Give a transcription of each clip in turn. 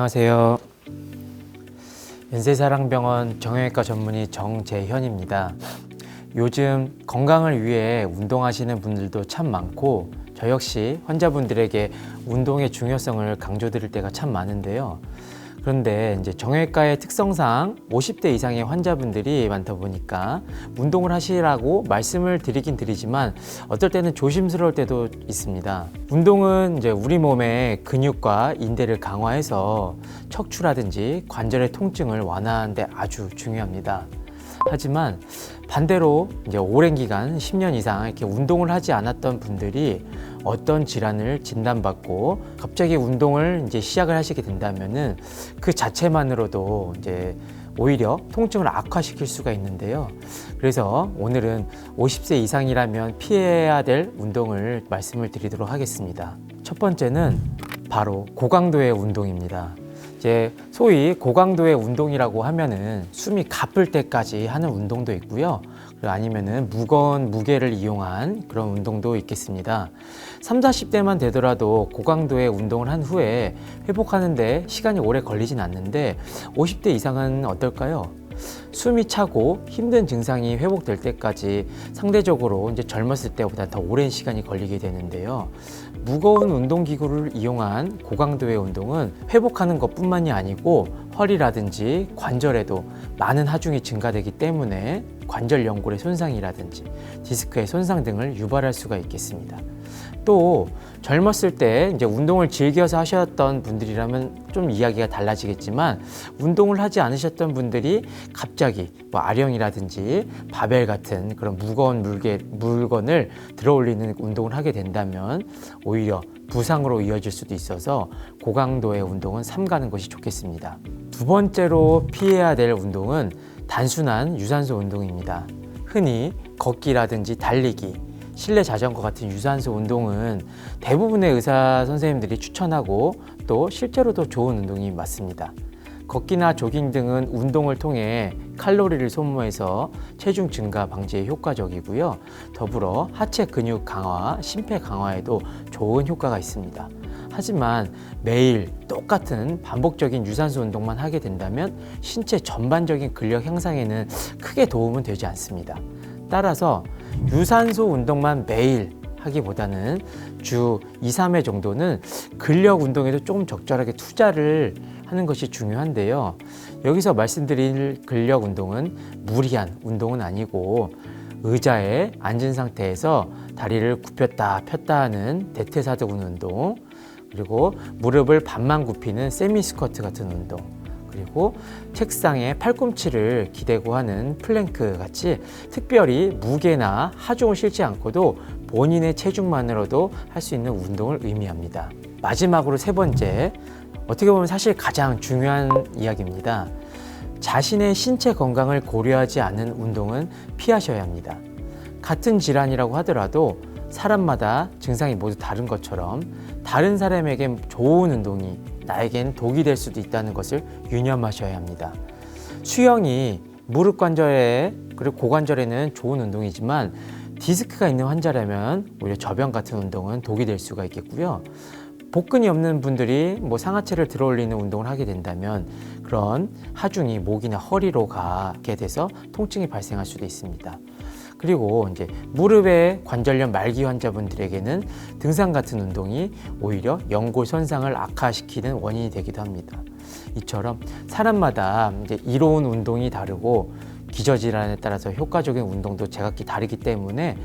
안녕하세요. 연세사랑병원 정형외과 전문의 정재현입니다. 요즘 건강을 위해 운동하시는 분들도 참 많고 저 역시 환자분들에게 운동의 중요성을 강조드릴 때가 참 많은데요. 그런데 이제 정형외과의 특성상 50대 이상의 환자분들이 많다 보니까 운동을 하시라고 말씀을 드리긴 드리지만 어떨 때는 조심스러울 때도 있습니다. 운동은 이제 우리 몸의 근육과 인대를 강화해서 척추라든지 관절의 통증을 완화하는 데 아주 중요합니다. 하지만 반대로 이제 오랜 기간 10년 이상 이렇게 운동을 하지 않았던 분들이 어떤 질환을 진단받고 갑자기 운동을 이제 시작을 하시게 된다면은 그 자체만으로도 이제 오히려 통증을 악화시킬 수가 있는데요. 그래서 오늘은 50세 이상이라면 피해야 될 운동을 말씀을 드리도록 하겠습니다. 첫 번째는 바로 고강도의 운동입니다. 이제 소위 고강도의 운동이라고 하면은 숨이 가쁠 때까지 하는 운동도 있고요. 그리고 아니면은 무거운 무게를 이용한 그런 운동도 있겠습니다. 30, 40대만 되더라도 고강도의 운동을 한 후에 회복하는데 시간이 오래 걸리진 않는데 50대 이상은 어떨까요? 숨이 차고 힘든 증상이 회복될 때까지 상대적으로 이제 젊었을 때보다 더 오랜 시간이 걸리게 되는데요. 무거운 운동기구를 이용한 고강도의 운동은 회복하는 것뿐만이 아니고 허리라든지 관절에도 많은 하중이 증가되기 때문에 관절 연골의 손상이라든지 디스크의 손상 등을 유발할 수가 있겠습니다. 또 젊었을 때 이제 운동을 즐겨서 하셨던 분들이라면 좀 이야기가 달라지겠지만 운동을 하지 않으셨던 분들이 갑자기 뭐 아령이라든지 바벨 같은 그런 무거운 물건을 들어 올리는 운동을 하게 된다면 오히려 부상으로 이어질 수도 있어서 고강도의 운동은 삼가는 것이 좋겠습니다. 두 번째로 피해야 될 운동은 단순한 유산소 운동입니다. 흔히 걷기라든지 달리기, 실내 자전거 같은 유산소 운동은 대부분의 의사 선생님들이 추천하고 또 실제로도 좋은 운동이 맞습니다. 걷기나 조깅 등은 운동을 통해 칼로리를 소모해서 체중 증가 방지에 효과적이고요. 더불어 하체 근육 강화, 심폐 강화에도 좋은 효과가 있습니다. 하지만 매일 똑같은 반복적인 유산소 운동만 하게 된다면 신체 전반적인 근력 향상에는 크게 도움은 되지 않습니다. 따라서 유산소 운동만 매일 하기보다는 주 2, 3회 정도는 근력 운동에도 조금 적절하게 투자를 하는 것이 중요한데요. 여기서 말씀드릴 근력 운동은 무리한 운동은 아니고 의자에 앉은 상태에서 다리를 굽혔다 폈다 하는 대퇴사두근 운동, 그리고 무릎을 반만 굽히는 세미 스쿼트 같은 운동, 그리고 책상에 팔꿈치를 기대고 하는 플랭크 같이 특별히 무게나 하중을 실지 않고도 본인의 체중만으로도 할 수 있는 운동을 의미합니다. 마지막으로 세 번째, 어떻게 보면 사실 가장 중요한 이야기입니다. 자신의 신체 건강을 고려하지 않은 운동은 피하셔야 합니다. 같은 질환이라고 하더라도 사람마다 증상이 모두 다른 것처럼 다른 사람에겐 좋은 운동이 나에겐 독이 될 수도 있다는 것을 유념하셔야 합니다. 수영이 무릎 관절에 그리고 고관절에는 좋은 운동이지만 디스크가 있는 환자라면 오히려 저병 같은 운동은 독이 될 수가 있겠고요. 복근이 없는 분들이 뭐 상하체를 들어 올리는 운동을 하게 된다면 그런 하중이 목이나 허리로 가게 돼서 통증이 발생할 수도 있습니다. 그리고 이제 무릎의 관절염 말기 환자분들에게는 등산 같은 운동이 오히려 연골 손상을 악화시키는 원인이 되기도 합니다. 이처럼 사람마다 이제 이로운 운동이 다르고 기저질환에 따라서 효과적인 운동도 제각기 다르기 때문에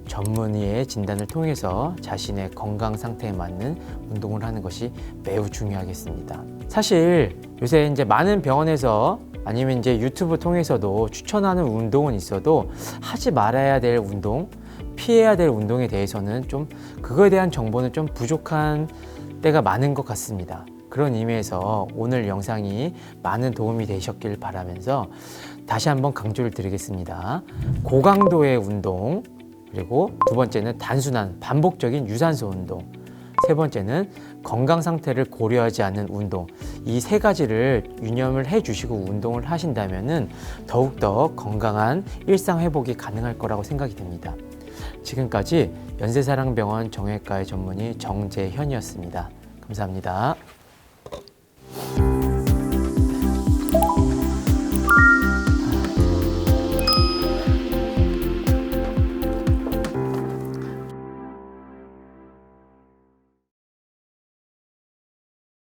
전문의의 진단을 통해서 자신의 건강 상태에 맞는 운동을 하는 것이 매우 중요하겠습니다. 사실 요새 이제 많은 병원에서 아니면 이제 유튜브 통해서도 추천하는 운동은 있어도 하지 말아야 될 운동, 피해야 될 운동에 대해서는 좀 그거에 대한 정보는 좀 부족한 때가 많은 것 같습니다. 그런 의미에서 오늘 영상이 많은 도움이 되셨길 바라면서 다시 한번 강조를 드리겠습니다. 고강도의 운동, 그리고 두 번째는 단순한 반복적인 유산소 운동, 세 번째는 건강 상태를 고려하지 않는 운동, 이 세 가지를 유념을 해 주시고 운동을 하신다면은 더욱더 건강한 일상 회복이 가능할 거라고 생각이 듭니다. 지금까지 연세사랑병원 정형외과의 전문의 정재현이었습니다. 감사합니다.